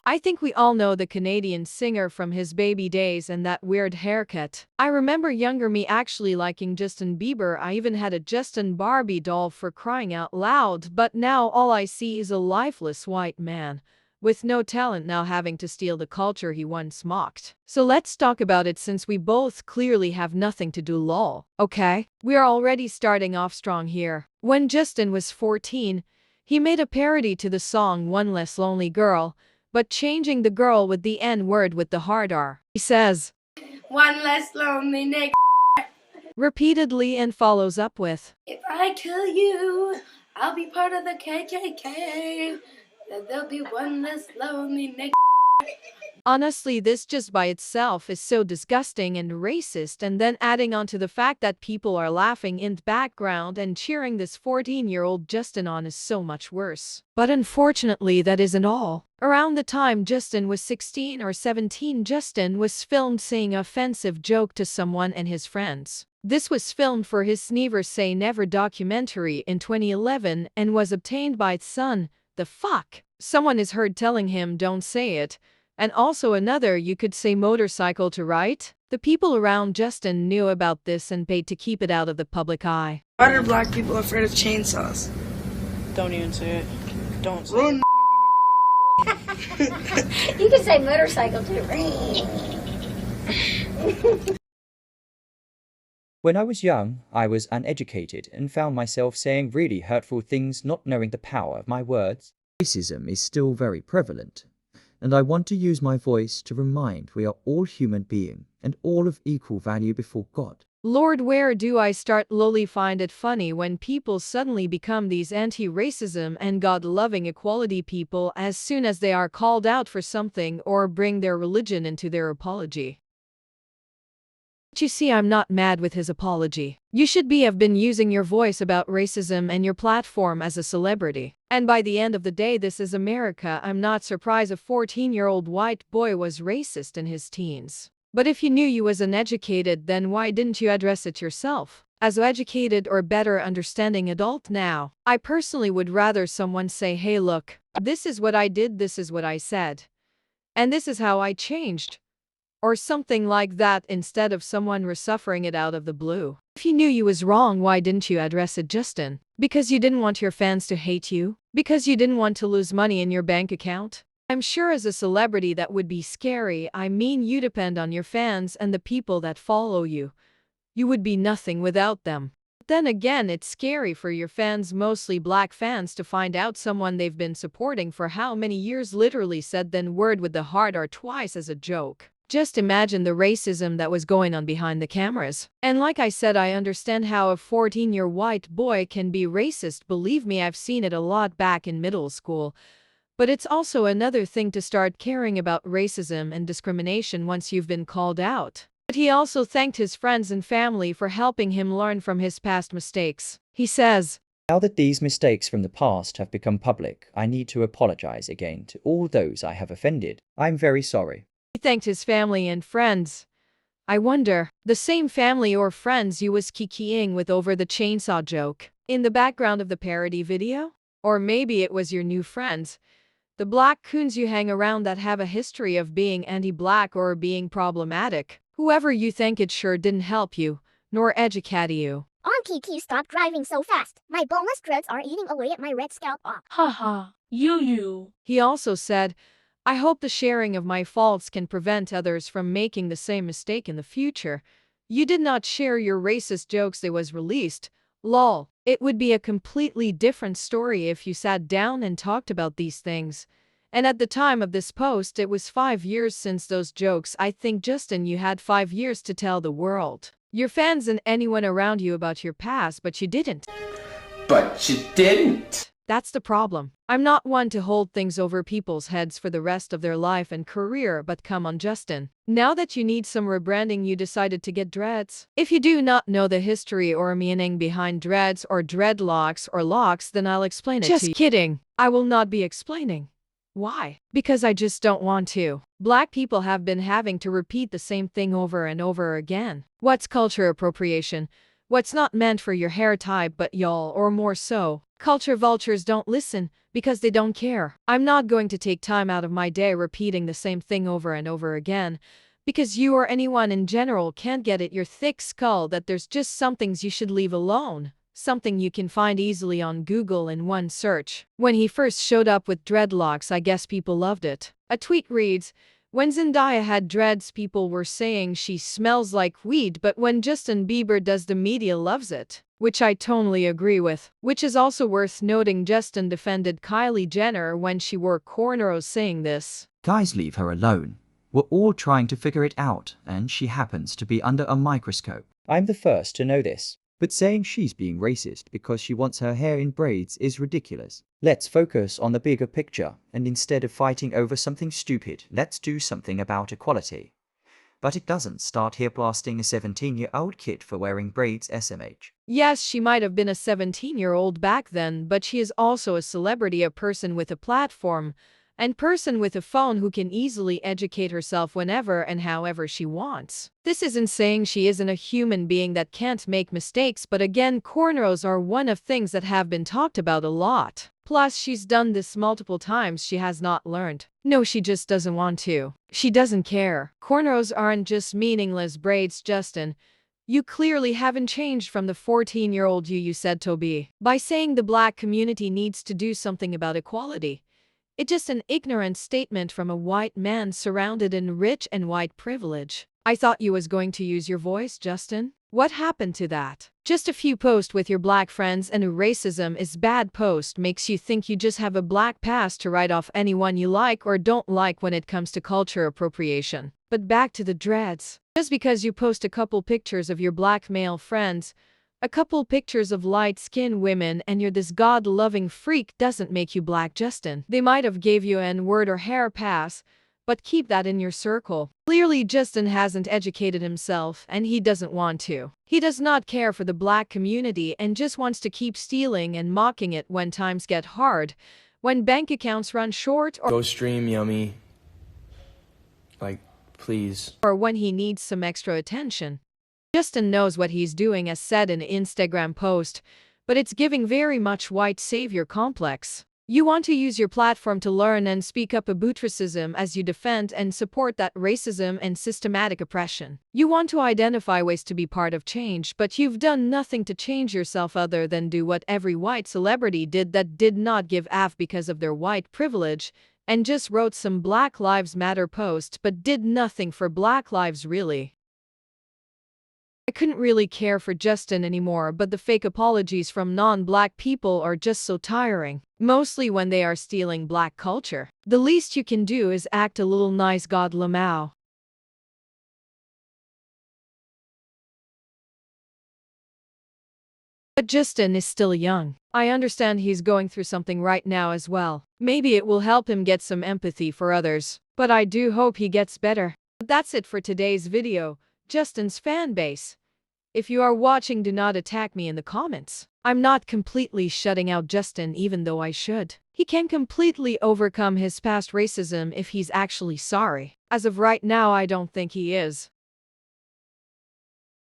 I think we all know the Canadian singer from his baby days and that weird haircut. I remember younger me actually liking Justin Bieber. I even had a Justin Barbie doll, for crying out loud, but now all I see is a lifeless white man with no talent now having to steal the culture he once mocked. So let's talk about it, since we both clearly have nothing to do, lol. Okay? We are already starting off strong here. When Justin was 14, he made a parody to the song One Less Lonely Girl, but changing the girl with the N-word with the hard R. He says, "One less lonely nigga," repeatedly, and follows up with, "If I kill you, I'll be part of the KKK. There'll be one less lonely nigga." honestly, this just by itself is so disgusting and racist, and then adding on to the fact that people are laughing in the background and cheering this 14-year-old Justin on is so much worse. But unfortunately, that isn't all. Around the time Justin was 16 or 17, Justin was filmed saying an offensive joke to someone and his friends. This was filmed for his Never Say Never documentary in 2011 and was obtained by Son. The fuck? Someone is heard telling him don't say it. And also another, you could say motorcycle to right? The people around Justin knew about this and paid to keep it out of the public eye. Why are black people afraid of chainsaws? Don't even say it. Don't say it. You can say motorcycle too. When I was young, I was uneducated and found myself saying really hurtful things, not knowing the power of my words. Racism is still very prevalent, and I want to use my voice to remind we are all human beings and all of equal value before God. Lord, where do I start? Lowly find it funny when people suddenly become these anti-racism and God-loving equality people as soon as they are called out for something or bring their religion into their apology. But you see, I'm not mad with his apology. You should have been using your voice about racism and your platform as a celebrity. And by the end of the day, this is America. I'm not surprised a 14-year-old white boy was racist in his teens. But if you knew you was uneducated, then why didn't you address it yourself? As an educated or better understanding adult now, I personally would rather someone say, hey look, this is what I did, this is what I said, and this is how I changed, or something like that, instead of someone suffering it out of the blue. If you knew you was wrong, why didn't you address it, Justin? Because you didn't want your fans to hate you? Because you didn't want to lose money in your bank account? I'm sure as a celebrity that would be scary. I mean, you depend on your fans and the people that follow you. You would be nothing without them. But then again, it's scary for your fans, mostly black fans, to find out someone they've been supporting for how many years literally said the word with the hard R twice as a joke. Just imagine the racism that was going on behind the cameras. And like I said, I understand how a 14-year white boy can be racist. Believe me, I've seen it a lot back in middle school. But it's also another thing to start caring about racism and discrimination once you've been called out. But he also thanked his friends and family for helping him learn from his past mistakes. He says, now that these mistakes from the past have become public, I need to apologize again to all those I have offended. I'm very sorry. He thanked his family and friends. I wonder, the same family or friends you was kikiing with over the chainsaw joke in the background of the parody video? Or maybe it was your new friends, the black coons you hang around that have a history of being anti-black or being problematic. Whoever you thank, it sure didn't help you, nor educate you. Kiki, stop driving so fast. My boneless dreads are eating away at my red scalp. haha, you. He also said, I hope the sharing of my faults can prevent others from making the same mistake in the future. You did not share your racist jokes that was released. Lol. It would be a completely different story if you sat down and talked about these things. And at the time of this post, it was 5 years since those jokes. I think, Justin, you had 5 years to tell the world, your fans and anyone around you about your past, but you didn't. That's the problem. I'm not one to hold things over people's heads for the rest of their life and career, but come on, Justin. Now that you need some rebranding, you decided to get dreads. If you do not know the history or meaning behind dreads or dreadlocks or locks, then I'll explain it to you. Just kidding. I will not be explaining. Why? Because I just don't want to. Black people have been having to repeat the same thing over and over again. What's culture appropriation? what's not meant for your hair type but y'all, or more so. Culture vultures don't listen because they don't care. I'm not going to take time out of my day repeating the same thing over and over again, because you or anyone in general can't get it your thick skull that there's just some things you should leave alone. Something you can find easily on Google in one search. When he first showed up with dreadlocks, I guess people loved it. A tweet reads, "When Zendaya had dreads, people were saying she smells like weed, but when Justin Bieber does, the media loves it." Which I totally agree with. Which is also worth noting, Justin defended Kylie Jenner when she wore cornrows, saying this: Guys, leave her alone. We're all trying to figure it out, and she happens to be under a microscope. I'm the first to know this. But saying she's being racist because she wants her hair in braids is ridiculous. Let's focus on the bigger picture, and instead of fighting over something stupid, let's do something about equality. But it doesn't start here blasting a 17-year-old kid for wearing braids SMH. Yes, she might have been a 17-year-old back then, but she is also a celebrity, a person with a platform, and person with a phone who can easily educate herself whenever and however she wants. This isn't saying she isn't a human being that can't make mistakes, but again, cornrows are one of things that have been talked about a lot. Plus, she's done this multiple times. She has not learned. No, she just doesn't want to. She doesn't care. Cornrows aren't just meaningless braids, Justin. You clearly haven't changed from the 14-year-old you said to be. By saying the black community needs to do something about equality, it's just an ignorant statement from a white man surrounded in rich and white privilege. I thought you was going to use your voice, Justin. What happened to that? Just a few posts with your black friends and a racism is bad post makes you think you just have a black pass to write off anyone you like or don't like when it comes to culture appropriation. But back to the dreads. Just because you post a couple pictures of your black male friends, a couple pictures of light-skinned women, and you're this God-loving freak doesn't make you black, Justin. They might have gave you an N-word or hair pass, but keep that in your circle. Clearly, Justin hasn't educated himself, and he doesn't want to. He does not care for the black community and just wants to keep stealing and mocking it when times get hard, when bank accounts run short, or go stream Yummy. Like, please. Or when he needs some extra attention. Justin knows what he's doing, as said in an Instagram post, but it's giving very much white savior complex. You want to use your platform to learn and speak up about racism as you defend and support that racism and systematic oppression. You want to identify ways to be part of change, but you've done nothing to change yourself other than do what every white celebrity did that did not give a f because of their white privilege, and just wrote some Black Lives Matter post but did nothing for Black lives really. I couldn't really care for Justin anymore, but the fake apologies from non-black people are just so tiring. Mostly when they are stealing black culture. The least you can do is act a little nice, God Lamau. But Justin is still young. I understand he's going through something right now as well. Maybe it will help him get some empathy for others. But I do hope he gets better. But that's it for today's video. Justin's fan base. If you are watching, do not attack me in the comments. I'm not completely shutting out Justin, even though I should. He can completely overcome his past racism if he's actually sorry. As of right now, I don't think he is.